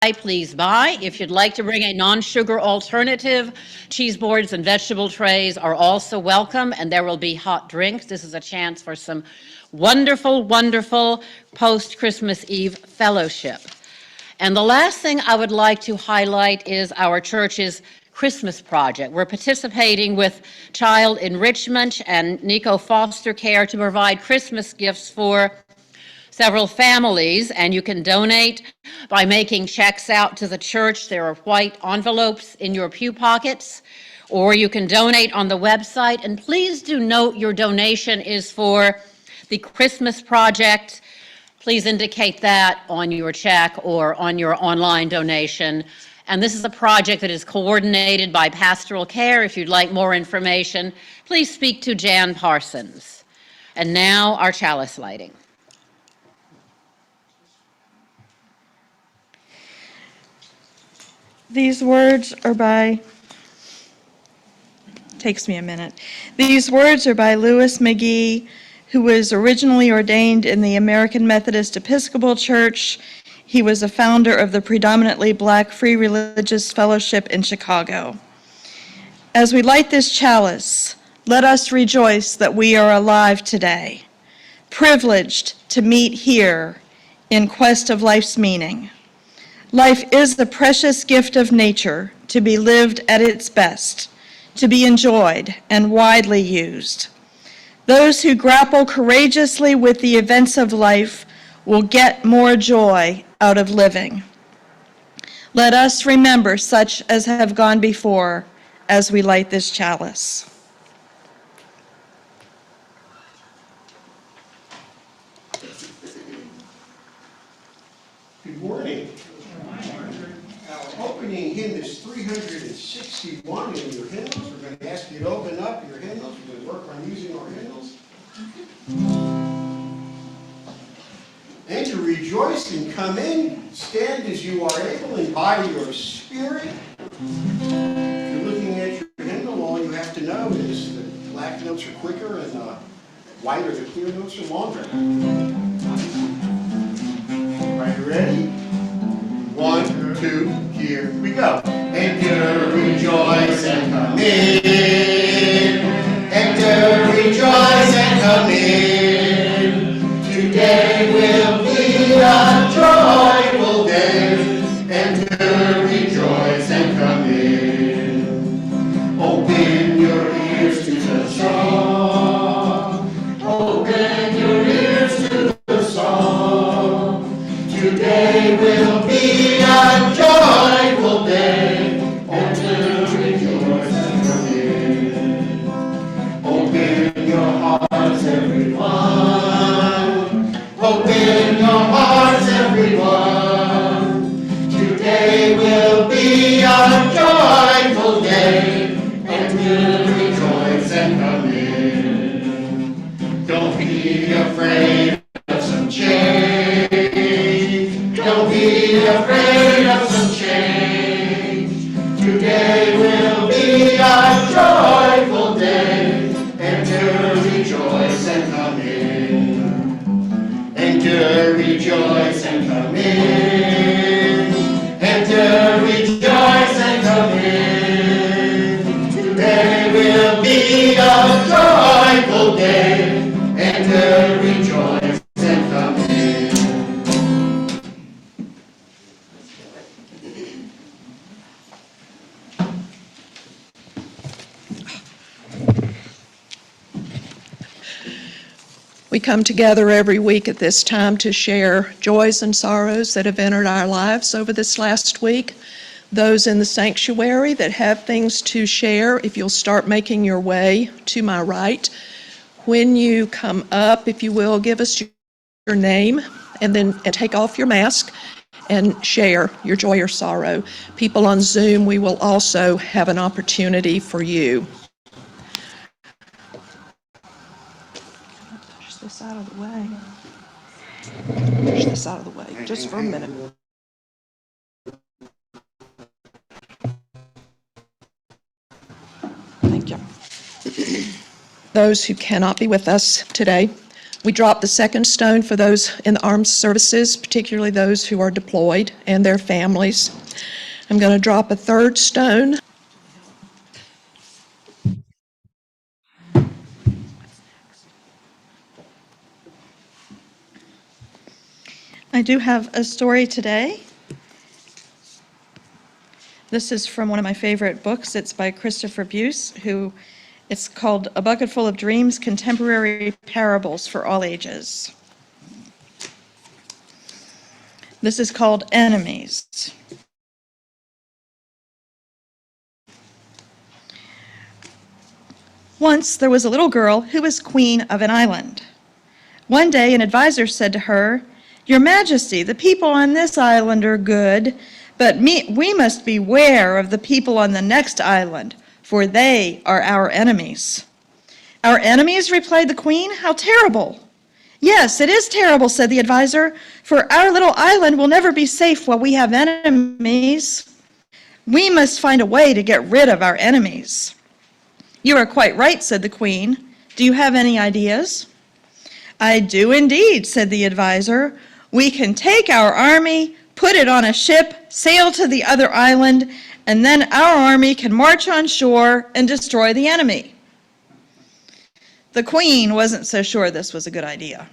Please buy. If you'd like to bring a non-sugar alternative, cheese boards and vegetable trays are also welcome, and there will be hot drinks. This is a chance for some wonderful, wonderful post-Christmas Eve fellowship. And the last thing I would like to highlight is our church's Christmas project. We're participating with Child Enrichment and Nico Foster Care to provide Christmas gifts for several families, and you can donate by making checks out to the church. There are white envelopes in your pew pockets, or you can donate on the website. And please do note your donation is for the Christmas project. Please indicate that on your check or on your online donation. And this is a project that is coordinated by Pastoral Care. If you'd like more information, please speak to Jan Parsons. And now our chalice lighting. These words are by, takes me a minute. These words are by Louis Mcgee, who was originally ordained in the American Methodist Episcopal Church. He was a founder of the predominantly Black Free Religious Fellowship in Chicago. As we light this chalice, let us rejoice that we are alive today, privileged to meet here in quest of life's meaning. Life is the precious gift of nature to be lived at its best, to be enjoyed and widely used. Those who grapple courageously with the events of life will get more joy out of living. Let us remember such as have gone before as we light this chalice. Good morning. Our opening hymn is 361 in your hymnals. We're going to ask you to open up your hymnals. We're going to work on using our hymnals. And to rejoice and come in, stand as you are able, embody your spirit. If you're looking at your hymnal, all you have to know is the black notes are quicker and white or the clear notes are longer. Are you ready? 1, 2, here we go. Enter, rejoice, and come in. Enter, rejoice, and come in. Today will be a joyful day. Enter, rejoice, and come in. Open your ears to the song. Open your ears to the song. Today will be a joyful day. Enter, rejoice, and come in. Open your hearts, everyone. Open your hearts, everyone. Today will be a joyful day. Enter, rejoice, and come in. Don't be afraid of some change. Don't be afraid of some change. Today will be a joyful day. Enter, rejoice, and come in. Enter, rejoice, and come in. Enter, rejoice, and come in. Today will be a joyful day. Enter, rejoice, and come in. We come together every week at this time to share joys and sorrows that have entered our lives over this last week. Those in the sanctuary that have things to share, if you'll start making your way to my right. When you come up, if you will, give us your name and then take off your mask and share your joy or sorrow. People on Zoom, we will also have an opportunity for you. Push this out of the way. Push this out of the way, just for a minute. Thank you. Those who cannot be with us today, We drop the second stone for those in the armed services, particularly those who are deployed and their families. I'm going to drop a third stone. I do have a story today. This is from one of my favorite books. It's by Christopher Buse, it's called A Bucket Full of Dreams, Contemporary Parables for All Ages. This is called Enemies. Once there was a little girl who was queen of an island. One day an advisor said to her, "Your Majesty, the people on this island are good, but we must beware of the people on the next island, for they are our enemies." "Our enemies?" replied the queen. "How terrible!" "Yes, it is terrible," said the advisor, "for our little island will never be safe while we have enemies. We must find a way to get rid of our enemies." "You are quite right," said the queen. "Do you have any ideas?" "I do indeed," said the advisor. "We can take our army, put it on a ship, sail to the other island, and then our army can march on shore and destroy the enemy." The queen wasn't so sure this was a good idea.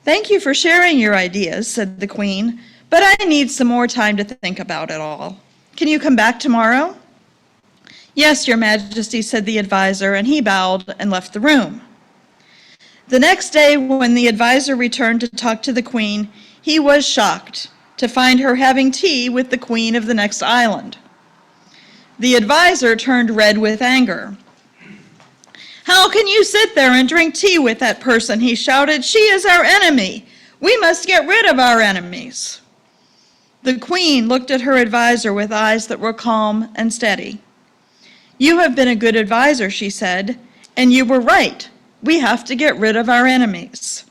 "Thank you for sharing your ideas," said the queen, "but I need some more time to think about it all. Can you come back tomorrow?" "Yes, Your Majesty," said the advisor, and he bowed and left the room. The next day, when the advisor returned to talk to the queen, he was shocked to find her having tea with the queen of the next island. The advisor turned red with anger. "How can you sit there and drink tea with that person?" he shouted. "She is our enemy. We must get rid of our enemies." The queen looked at her advisor with eyes that were calm and steady. "You have been a good advisor," she said, "and you were right. We have to get rid of our enemies.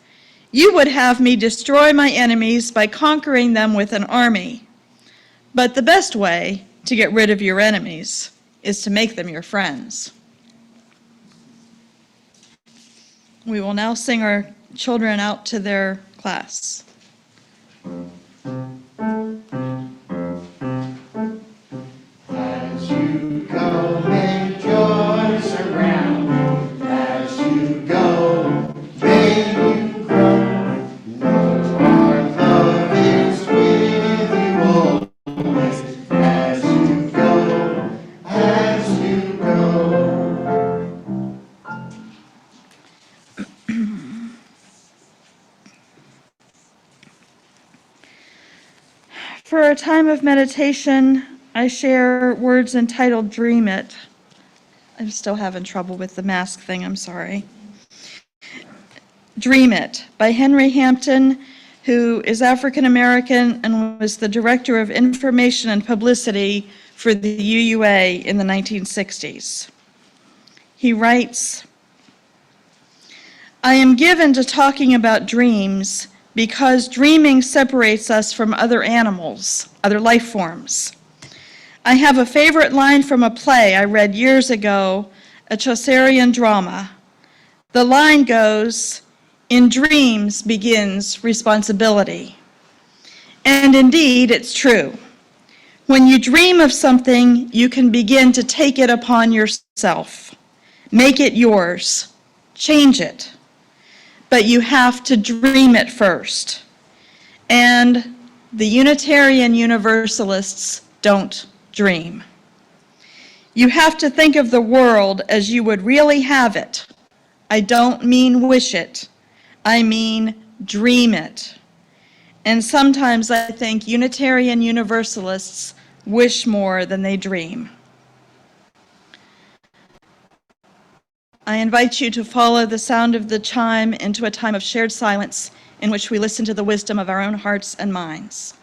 You would have me destroy my enemies by conquering them with an army. But the best way to get rid of your enemies is to make them your friends." We will now sing our children out to their class. As you go, may joy surround. As you go, may you grow. Know our love is with you always. As you go, as you go. For our time of meditation, I share words entitled Dream It. I'm still having trouble with the mask thing, I'm sorry. Dream It by Henry Hampton, who is African American and was the Director of Information and Publicity for the UUA in the 1960s. He writes, "I am given to talking about dreams because dreaming separates us from other animals, other life forms. I have a favorite line from a play I read years ago, a Chaucerian drama. The line goes, 'In dreams begins responsibility.' And indeed, it's true. When you dream of something, you can begin to take it upon yourself, make it yours, change it. But you have to dream it first. And the Unitarian Universalists don't dream. You have to think of the world as you would really have it. I don't mean wish it. I mean dream it. And sometimes I think Unitarian Universalists wish more than they dream." I invite you to follow the sound of the chime into a time of shared silence in which we listen to the wisdom of our own hearts and minds.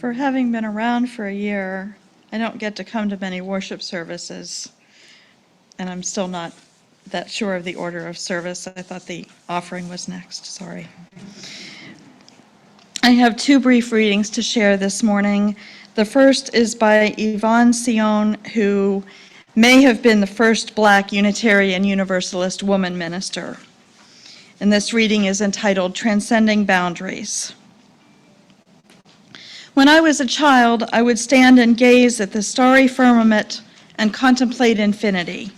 For having been around for a year, I don't get to come to many worship services, and I'm still not that sure of the order of service. I thought the offering was next, sorry. I have two brief readings to share this morning. The first is by Yvonne Sion, who may have been the first Black Unitarian Universalist woman minister. And this reading is entitled Transcending Boundaries. When I was a child, I would stand and gaze at the starry firmament and contemplate infinity.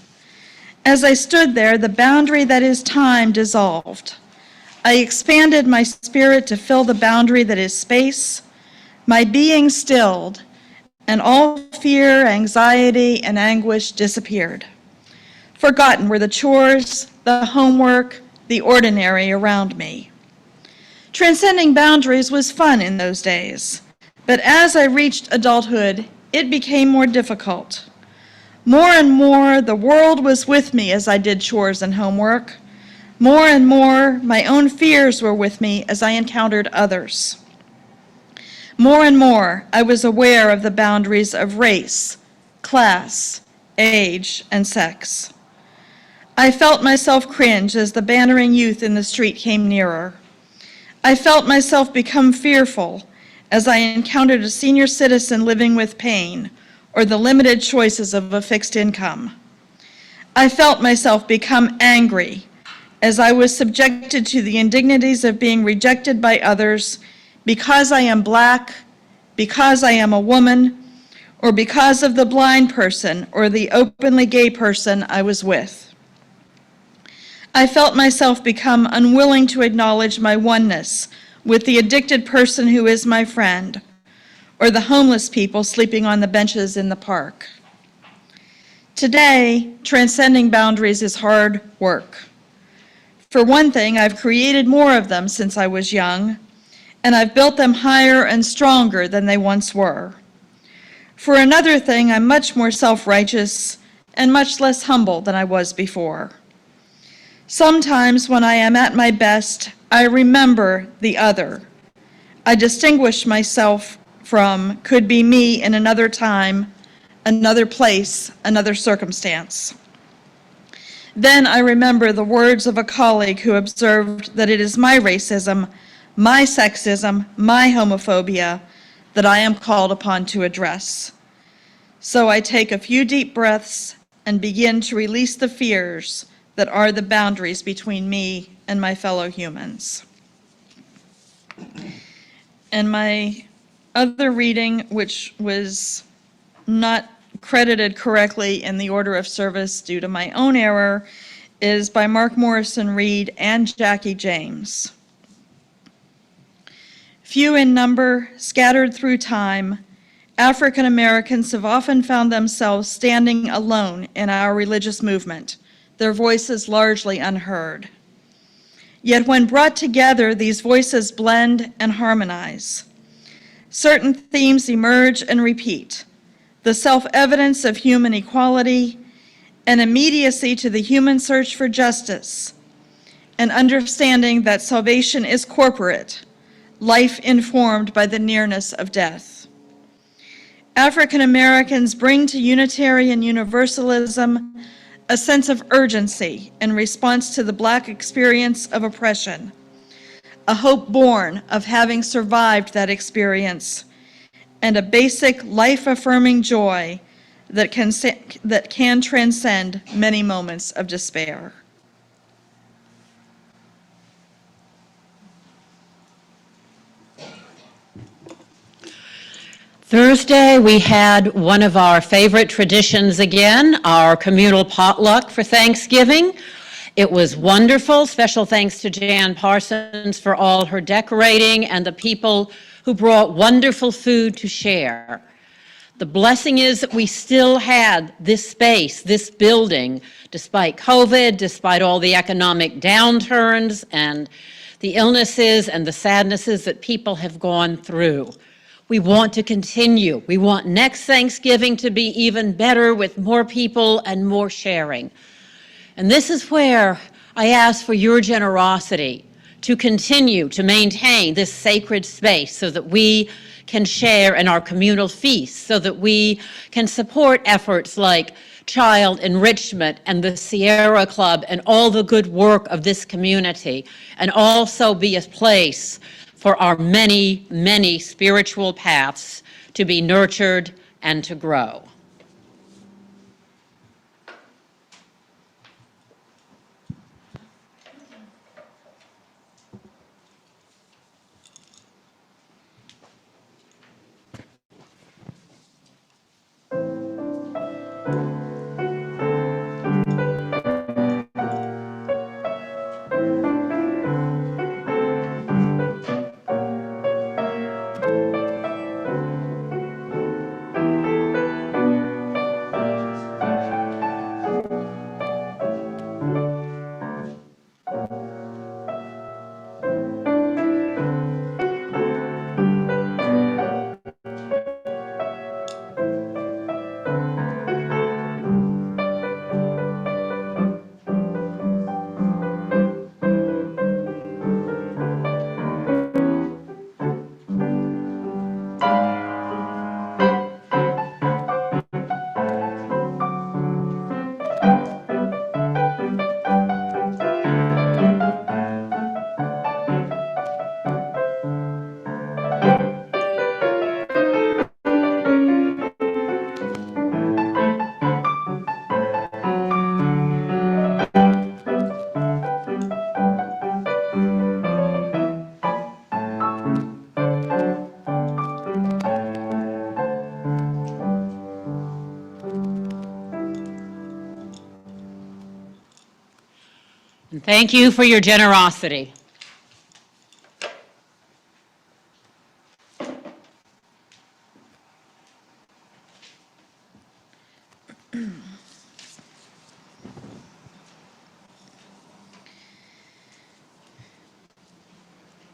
As I stood there, the boundary that is time dissolved. I expanded my spirit to fill the boundary that is space. My being stilled, and all fear, anxiety, and anguish disappeared. Forgotten were the chores, the homework, the ordinary around me. Transcending boundaries was fun in those days, but as I reached adulthood, it became more difficult. More and more, the world was with me as I did chores and homework. More and more, my own fears were with me as I encountered others. More and more, I was aware of the boundaries of race, class, age, and sex. I felt myself cringe as the bantering youth in the street came nearer. I felt myself become fearful as I encountered a senior citizen living with pain or the limited choices of a fixed income. I felt myself become angry as I was subjected to the indignities of being rejected by others because I am Black, because I am a woman, or because of the blind person or the openly gay person I was with. I felt myself become unwilling to acknowledge my oneness with the addicted person who is my friend, or the homeless people sleeping on the benches in the park. Today, transcending boundaries is hard work. For one thing, I've created more of them since I was young, and I've built them higher and stronger than they once were. For another thing, I'm much more self-righteous and much less humble than I was before. Sometimes when I am at my best, I remember the other. I distinguish myself from could be me in another time, another place, another circumstance. Then I remember the words of a colleague who observed that it is my racism, my sexism, my homophobia that I am called upon to address. So I take a few deep breaths and begin to release the fears that are the boundaries between me and my fellow humans. And my other reading, which was not credited correctly in the order of service due to my own error, is by Mark Morrison Reed and Jackie James. Few in number, scattered through time, African Americans have often found themselves standing alone in our religious movement, their voices largely unheard. Yet when brought together, these voices blend and harmonize. Certain themes emerge and repeat: the self-evidence of human equality, an immediacy to the human search for justice, an understanding that salvation is corporate, life informed by the nearness of death. African Americans bring to Unitarian Universalism a sense of urgency in response to the Black experience of oppression, a hope born of having survived that experience, and a basic life-affirming joy that can transcend many moments of despair. Thursday, we had one of our favorite traditions again, our communal potluck for Thanksgiving. It was wonderful. Special thanks to Jan Parsons for all her decorating and the people who brought wonderful food to share. The blessing is that we still had this space, this building, despite COVID, despite all the economic downturns and the illnesses and the sadnesses that people have gone through. We want to continue. We want next Thanksgiving to be even better with more people and more sharing. And this is where I ask for your generosity to continue to maintain this sacred space so that we can share in our communal feasts so that we can support efforts like child enrichment and the Sierra Club and all the good work of this community, and also be a place for our many, many spiritual paths to be nurtured and to grow. And thank you for your generosity.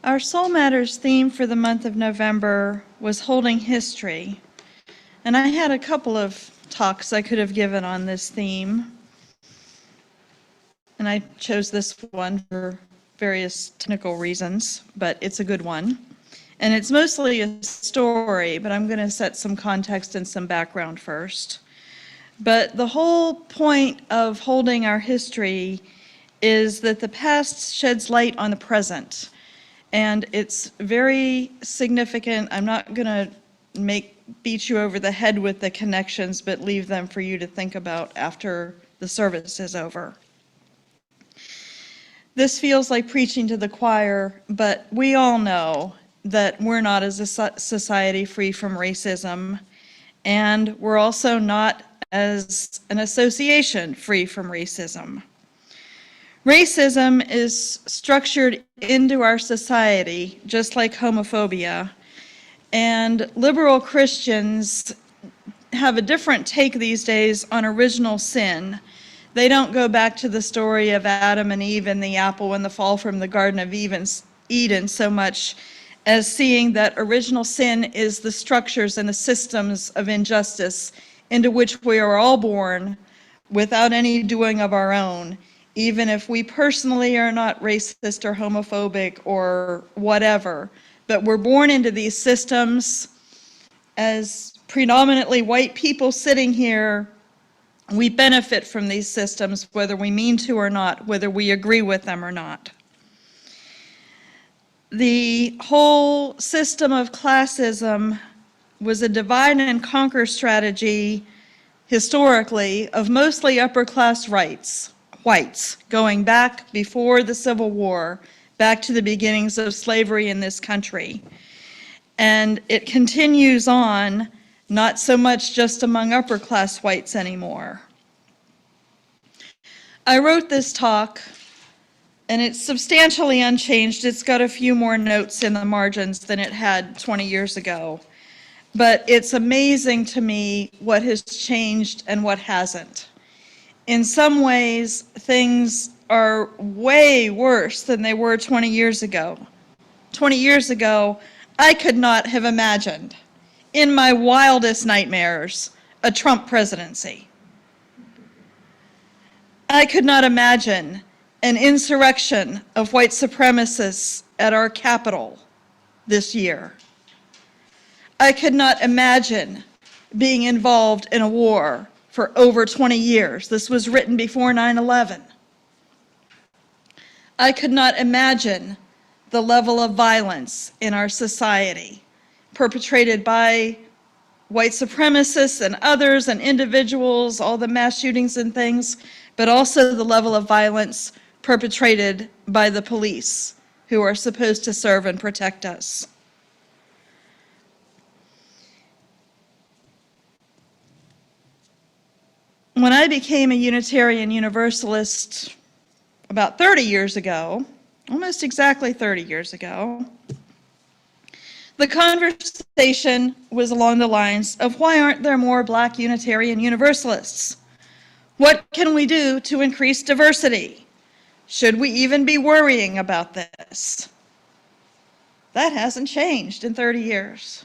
Our Soul Matters theme for the month of November was holding history. And I had a couple of talks I could have given on this theme. And I chose this one for various technical reasons, but it's a good one. And it's mostly a story, but I'm going to set some context and some background first. But the whole point of holding our history is that the past sheds light on the present. And it's very significant. I'm not going to beat you over the head with the connections, but leave them for you to think about after the service is over. This feels like preaching to the choir, but we all know that we're not as a society free from racism, and we're also not as an association free from racism. Racism is structured into our society, just like homophobia, and liberal Christians have a different take these days on original sin. They don't go back to the story of Adam and Eve and the apple and the fall from the Garden of Eden so much as seeing that original sin is the structures and the systems of injustice into which we are all born without any doing of our own, even if we personally are not racist or homophobic or whatever. But we're born into these systems as predominantly white people sitting here. We benefit from these systems, whether we mean to or not, whether we agree with them or not. The whole system of classism was a divide and conquer strategy historically of mostly upper class whites, going back before the Civil War, back to the beginnings of slavery in this country. And it continues on, not so much just among upper class whites anymore. I wrote this talk, and it's substantially unchanged. It's got a few more notes in the margins than it had 20 years ago. But it's amazing to me what has changed and what hasn't. In some ways, things are way worse than they were 20 years ago. 20 years ago, I could not have imagined, in my wildest nightmares, a Trump presidency. I could not imagine an insurrection of white supremacists at our Capitol this year. I could not imagine being involved in a war for over 20 years. This was written before 9/11. I could not imagine the level of violence in our society perpetrated by white supremacists and others and individuals, all the mass shootings and things, but also the level of violence perpetrated by the police who are supposed to serve and protect us. When I became a Unitarian Universalist about 30 years ago, almost exactly 30 years ago, the conversation was along the lines of, why aren't there more Black Unitarian Universalists? What can we do to increase diversity? Should we even be worrying about this? That hasn't changed in 30 years.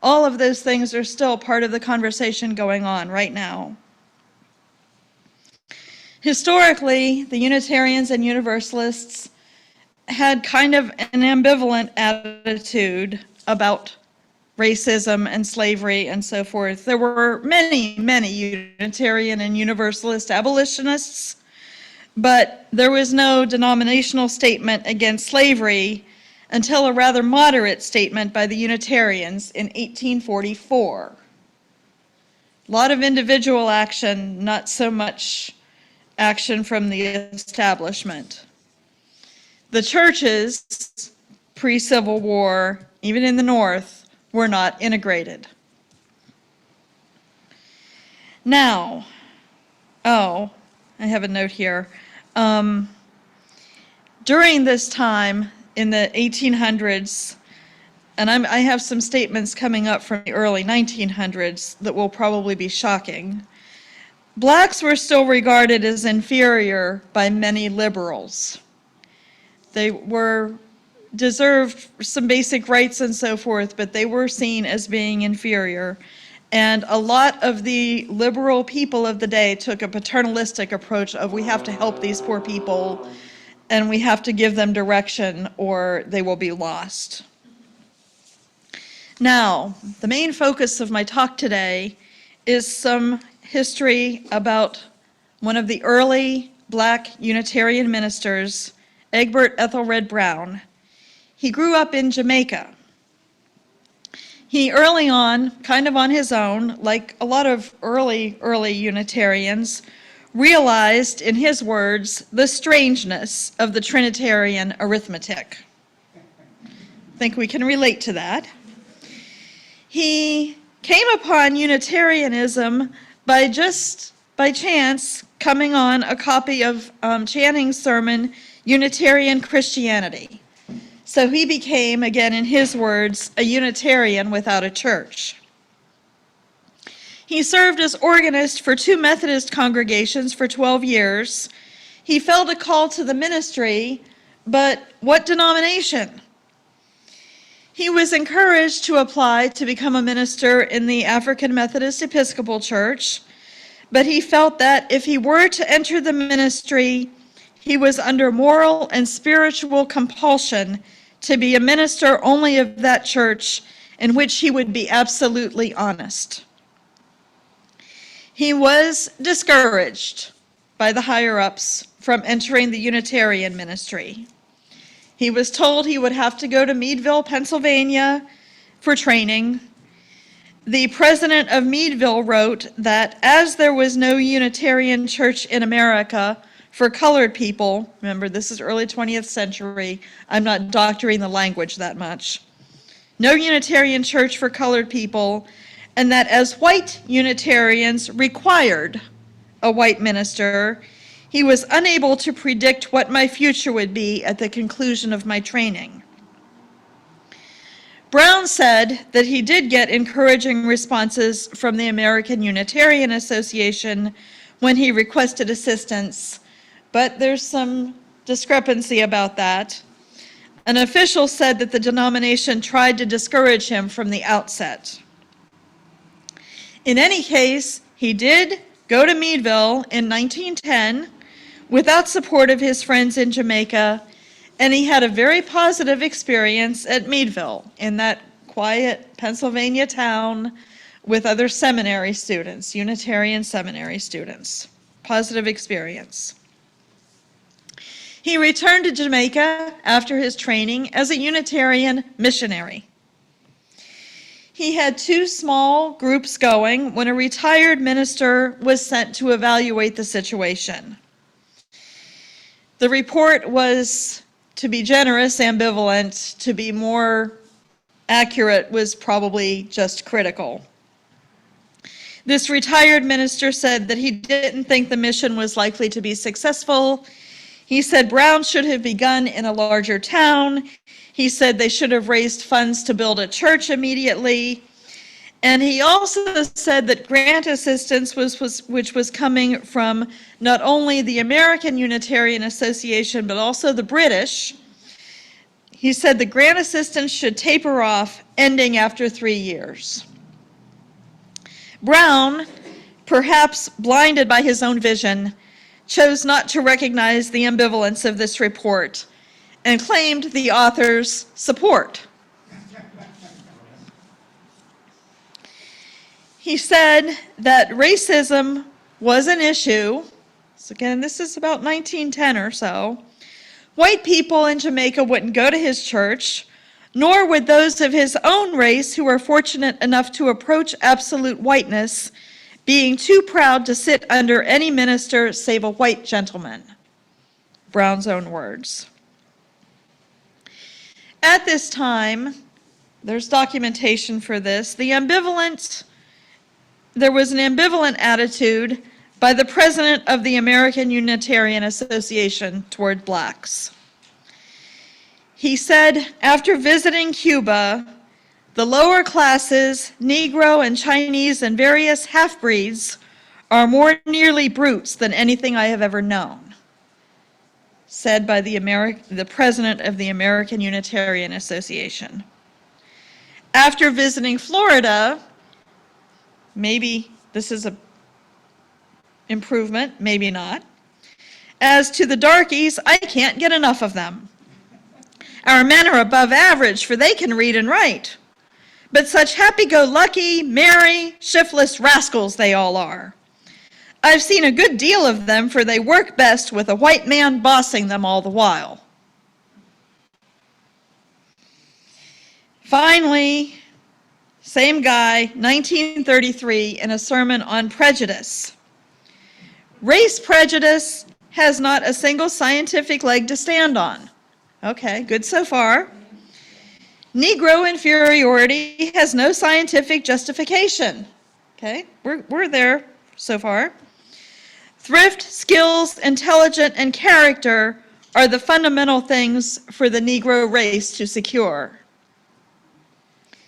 All of those things are still part of the conversation going on right now. Historically, the Unitarians and Universalists had kind of an ambivalent attitude about racism and slavery and so forth. There were many, many Unitarian and Universalist abolitionists, but there was no denominational statement against slavery until a rather moderate statement by the Unitarians in 1844. A lot of individual action, not so much action from the establishment. The churches, pre-Civil War, even in the North, were not integrated. Now, I have a note here. During this time, in the 1800s, and I have some statements coming up from the early 1900s that will probably be shocking, Blacks were still regarded as inferior by many liberals. They deserved some basic rights and so forth, but they were seen as being inferior. And a lot of the liberal people of the day took a paternalistic approach of, we have to help these poor people and we have to give them direction or they will be lost. Now, the main focus of my talk today is some history about one of the early Black Unitarian ministers, Egbert Ethelred Brown. He grew up in Jamaica. He early on, kind of on his own, like a lot of early Unitarians, realized, in his words, the strangeness of the Trinitarian arithmetic. I think we can relate to that. He came upon Unitarianism by chance coming on a copy of Channing's sermon, Unitarian Christianity. So he became, again in his words, a Unitarian without a church. He served as organist for 2 Methodist congregations for 12 years. He felt a call to the ministry, but what denomination? He was encouraged to apply to become a minister in the African Methodist Episcopal Church, but he felt that if he were to enter the ministry, he was under moral and spiritual compulsion to be a minister only of that church in which he would be absolutely honest. He was discouraged by the higher-ups from entering the Unitarian ministry. He was told he would have to go to Meadville, Pennsylvania for training. The president of Meadville wrote that as there was no Unitarian church in America for colored people, remember this is early 20th century, I'm not doctoring the language that much, no Unitarian church for colored people, and that as white Unitarians required a white minister, he was unable to predict what my future would be at the conclusion of my training. Brown said that he did get encouraging responses from the American Unitarian Association when he requested assistance, but there's some discrepancy about that. An official said that the denomination tried to discourage him from the outset. In any case, he did go to Meadville in 1910 without support of his friends in Jamaica, And he had a very positive experience at Meadville, in that quiet Pennsylvania town with other seminary students, Unitarian seminary students. Positive experience. He returned to Jamaica after his training as a Unitarian missionary. He had 2 small groups going when a retired minister was sent to evaluate the situation. The report was, to be generous, ambivalent. To be more accurate, was probably just critical. This retired minister said that he didn't think the mission was likely to be successful. He said Brown should have begun in a larger town. He said they should have raised funds to build a church immediately. And he also said that grant assistance, which was coming from not only the American Unitarian Association, but also the British, he said the grant assistance should taper off, ending after 3 years. Brown, perhaps blinded by his own vision, chose not to recognize the ambivalence of this report and claimed the author's support. He said that racism was an issue. So again, this is about 1910 or so. White people in Jamaica wouldn't go to his church, nor would those of his own race who were fortunate enough to approach absolute whiteness, being too proud to sit under any minister save a white gentleman. Brown's own words. At this time, there's documentation for this, there was an ambivalent attitude by the president of the American Unitarian Association toward blacks. He said, after visiting Cuba, the lower classes, Negro and Chinese and various half-breeds, are more nearly brutes than anything I have ever known, said by the president of the American Unitarian Association. After visiting Florida, maybe this is an improvement, maybe not. As to the darkies, I can't get enough of them. Our men are above average, for they can read and write. But such happy-go-lucky, merry, shiftless rascals they all are. I've seen a good deal of them, for they work best with a white man bossing them all the while. Finally, same guy, 1933, in a sermon on prejudice. Race prejudice has not a single scientific leg to stand on. Okay, good so far. Negro inferiority has no scientific justification. Okay, we're there so far. Thrift, skills, intelligence, and character are the fundamental things for the Negro race to secure.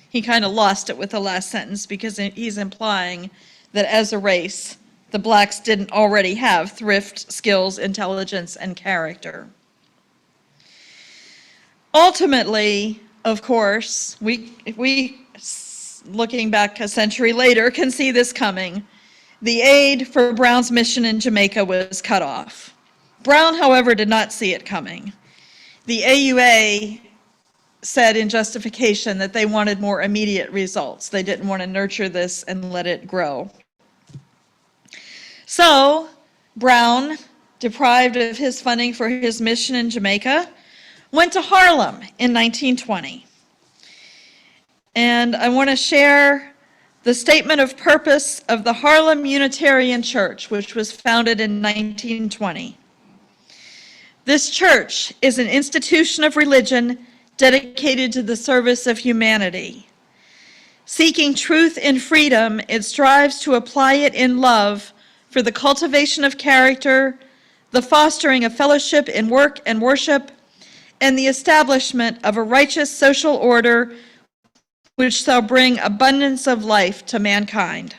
He kind of lost it with the last sentence because he's implying that as a race, the blacks didn't already have thrift, skills, intelligence, and character. Ultimately, of course, we looking back a century later, can see this coming. The aid for Brown's mission in Jamaica was cut off. Brown, however, did not see it coming. The AUA said in justification that they wanted more immediate results. They didn't want to nurture this and let it grow. So, Brown, deprived of his funding for his mission in Jamaica, went to Harlem in 1920. And I want to share the statement of purpose of the Harlem Unitarian Church, which was founded in 1920. This church is an institution of religion dedicated to the service of humanity. Seeking truth in freedom, it strives to apply it in love for the cultivation of character, the fostering of fellowship in work and worship, and the establishment of a righteous social order which shall bring abundance of life to mankind.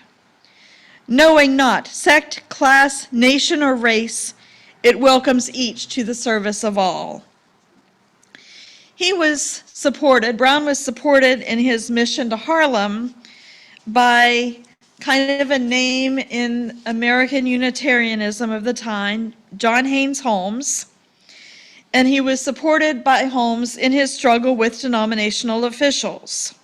Knowing not sect, class, nation, or race, it welcomes each to the service of all. Brown was supported in his mission to Harlem by kind of a name in American Unitarianism of the time, John Haynes Holmes. and he was supported by Holmes in his struggle with denominational officials.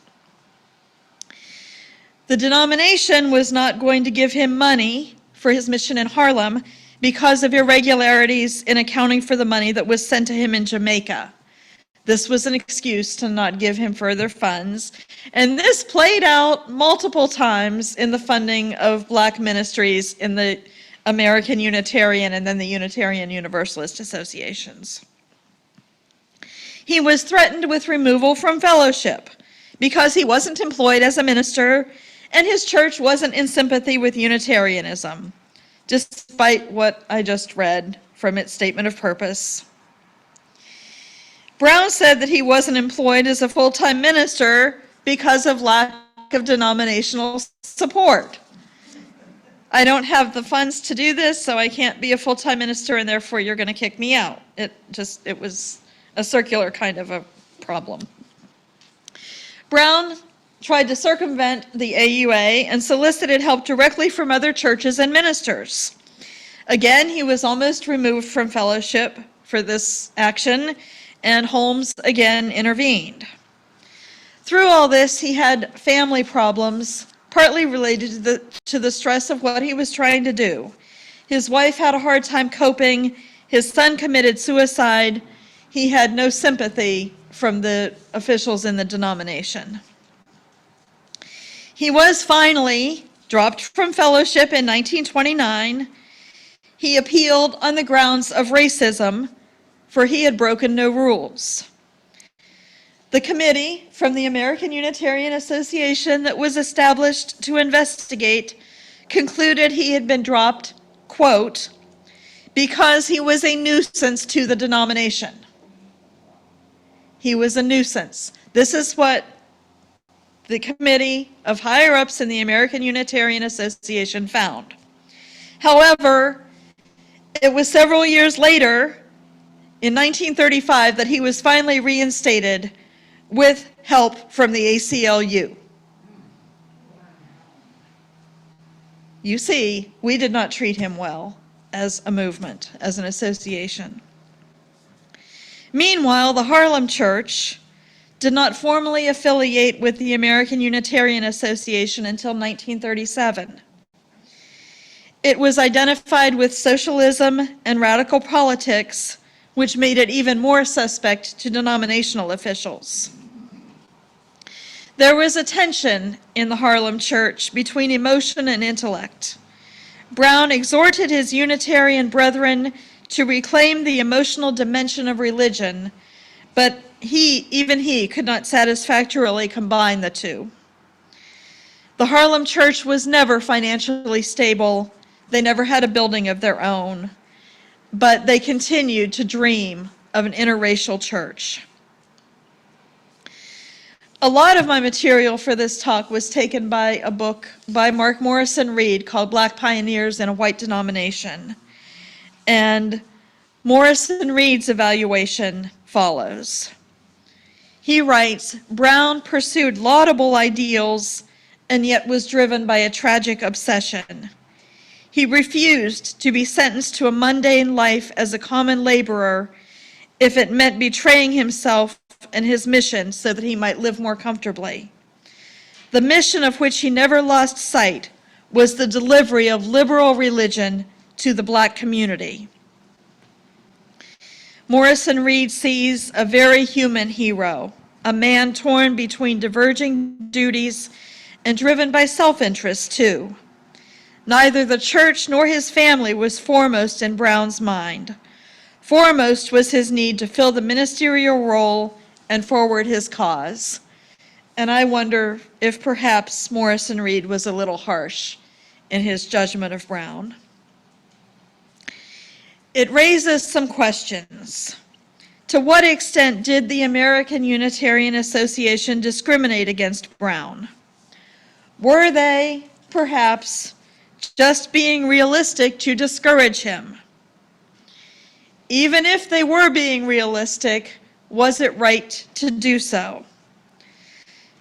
The denomination was not going to give him money for his mission in Harlem because of irregularities in accounting for the money that was sent to him in Jamaica. This was an excuse to not give him further funds, and this played out multiple times in the funding of black ministries in the American Unitarian and then the Unitarian Universalist associations. He was threatened with removal from fellowship because he wasn't employed as a minister and his church wasn't in sympathy with Unitarianism, despite what I just read from its statement of purpose. Brown said that he wasn't employed as a full-time minister because of lack of denominational support. I don't have the funds to do this, so I can't be a full-time minister, and therefore you're going to kick me out. It was a circular kind of a problem. Brown tried to circumvent the AUA and solicited help directly from other churches and ministers. Again, he was almost removed from fellowship for this action, and Holmes again intervened. Through all this, he had family problems, partly related to the stress of what he was trying to do. His wife had a hard time coping. His son committed suicide. He had no sympathy from the officials in the denomination. He was finally dropped from fellowship in 1929. He appealed on the grounds of racism, for he had broken no rules. The committee from the American Unitarian Association that was established to investigate concluded he had been dropped, quote, because he was a nuisance to the denomination. He was a nuisance. This is what the committee of higher-ups in the American Unitarian Association found. However, it was several years later, in 1935, that he was finally reinstated with help from the ACLU. You see, we did not treat him well as a movement, as an association. Meanwhile, the Harlem Church did not formally affiliate with the American Unitarian Association until 1937. It was identified with socialism and radical politics, which made it even more suspect to denominational officials. There was a tension in the Harlem Church between emotion and intellect. Brown exhorted his Unitarian brethren to reclaim the emotional dimension of religion, but even he could not satisfactorily combine the two. The Harlem Church was never financially stable. They never had a building of their own, but they continued to dream of an interracial church. A lot of my material for this talk was taken by a book by Mark Morrison Reed called Black Pioneers in a White Denomination. And Morrison Reed's evaluation follows. He writes, Brown pursued laudable ideals and yet was driven by a tragic obsession. He refused to be sentenced to a mundane life as a common laborer if it meant betraying himself and his mission so that he might live more comfortably. The mission of which he never lost sight was the delivery of liberal religion to the black community. Morrison Reed sees a very human hero, a man torn between diverging duties and driven by self-interest too. Neither the church nor his family was foremost in Brown's mind. Foremost was his need to fill the ministerial role and forward his cause. And I wonder if perhaps Morrison Reed was a little harsh in his judgment of Brown. It raises some questions. To what extent did the American Unitarian Association discriminate against Brown? Were they, perhaps, just being realistic to discourage him? Even if they were being realistic, was it right to do so?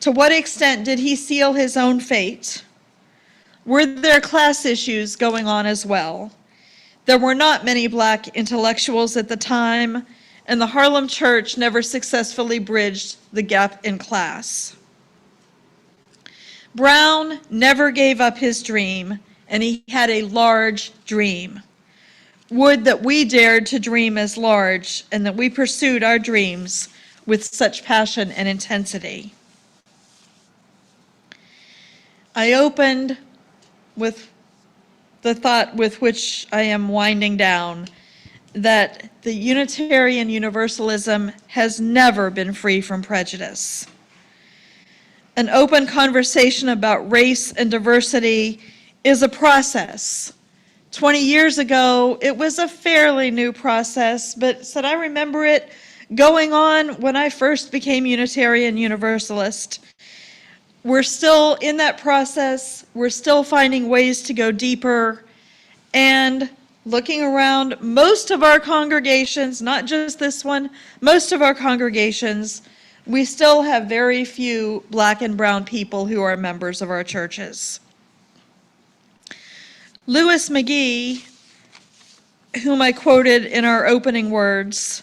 To what extent did he seal his own fate? Were there class issues going on as well? There were not many black intellectuals at the time, and the Harlem church never successfully bridged the gap in class. Brown never gave up his dream, and he had a large dream. Would that we dared to dream as large, and that we pursued our dreams with such passion and intensity. I opened with the thought with which I am winding down, that the Unitarian Universalism has never been free from prejudice. An open conversation about race and diversity is a process. 20 years ago, it was a fairly new process, but said I remember it going on when I first became Unitarian Universalist. We're still in that process. We're still finding ways to go deeper. And looking around, most of our congregations, not just this one, most of our congregations, we still have very few Black and brown people who are members of our churches. Mcgee, whom I quoted in our opening words,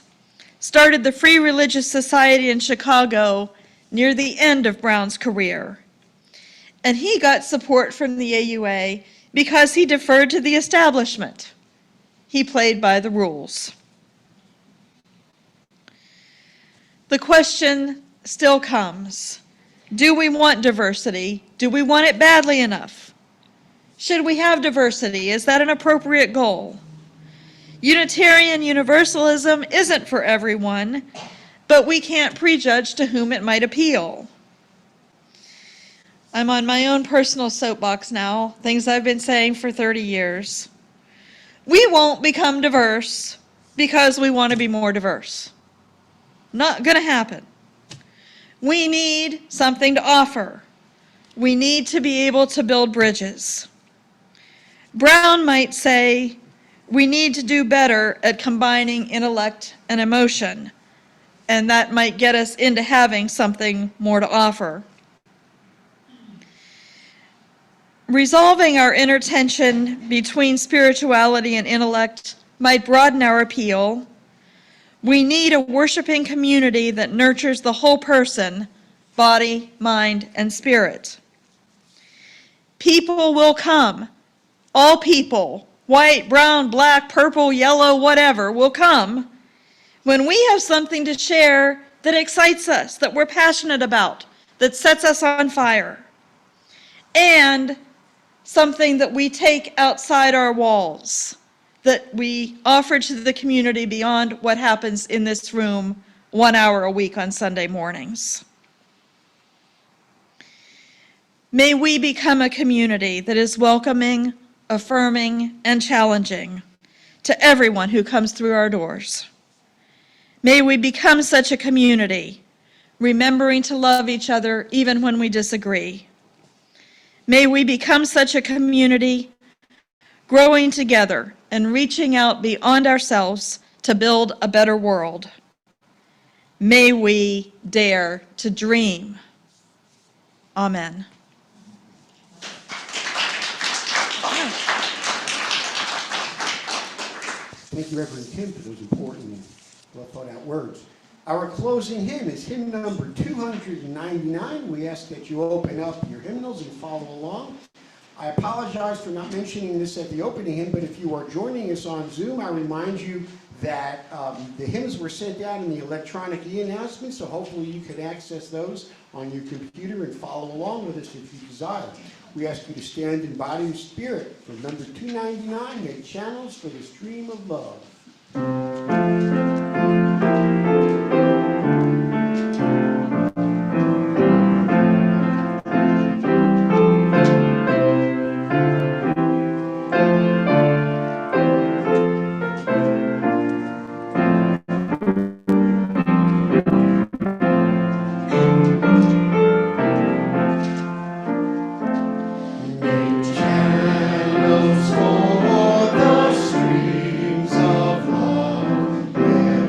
started the Free Religious Society in Chicago near the end of Brown's career. And he got support from the AUA because he deferred to the establishment. He played by the rules. The question still comes, do we want diversity? Do we want it badly enough? Should we have diversity? Is that an appropriate goal? Unitarian Universalism isn't for everyone, but we can't prejudge to whom it might appeal. I'm on my own personal soapbox now, things I've been saying for 30 years. We won't become diverse because we want to be more diverse. Not going to happen. We need something to offer. We need to be able to build bridges. Brown might say, we need to do better at combining intellect and emotion, and that might get us into having something more to offer. Resolving our inner tension between spirituality and intellect might broaden our appeal. We need a worshiping community that nurtures the whole person, body, mind, and spirit. People will come. All people, white, brown, black, purple, yellow, whatever, will come when we have something to share that excites us, that we're passionate about, that sets us on fire, and something that we take outside our walls, that we offer to the community beyond what happens in this room 1 hour a week on Sunday mornings. May we become a community that is welcoming, affirming, and challenging to everyone who comes through our doors. May we become such a community, remembering to love each other even when we disagree. May we become such a community, growing together and reaching out beyond ourselves to build a better world. May we dare to dream. Amen. Thank you, Reverend Tim, for those important, well-thought-out words. Our closing hymn is hymn number 299. We ask that you open up your hymnals and follow along. I apologize for not mentioning this at the opening hymn, but if you are joining us on Zoom, I remind you that the hymns were sent out in the electronic e-announcement, so hopefully you can access those on your computer and follow along with us if you desire. We ask you to stand in body and spirit for number 299, make channels for the stream of love. Channels for the streams of love.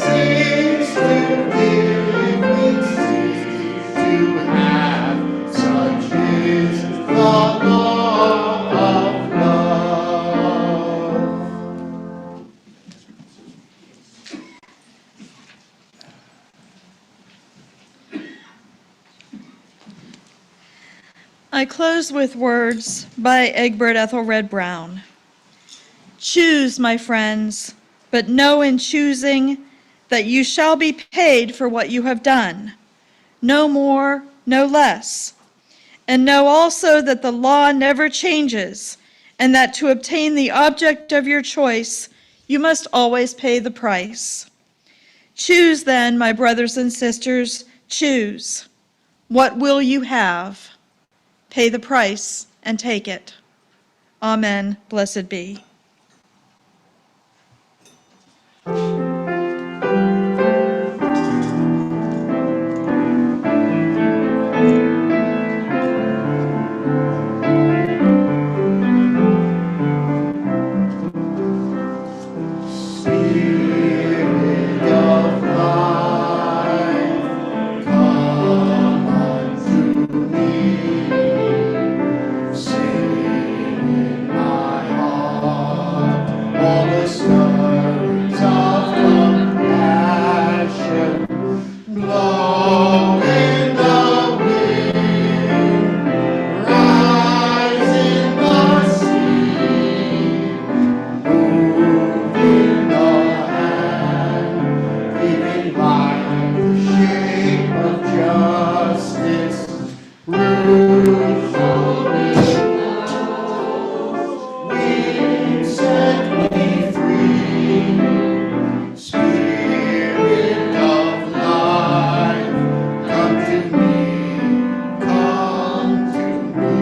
cease to give, we cease to have. Such is the law of love. I close with words by Egbert Ethelred Brown. Choose, my friends, but know in choosing that you shall be paid for what you have done, no more, no less. And know also that the law never changes, and that to obtain the object of your choice, you must always pay the price. Choose then, my brothers and sisters, choose. What will you have? Pay the price and take it. Amen. Blessed be. Spirit of life, come unto me. Sing in my heart all the stirrings of compassion. Blow in the wind, rise in the sea, move in the hand, giving life the shape of justice. Roots set me free. Spirit of life, come to me, come to me.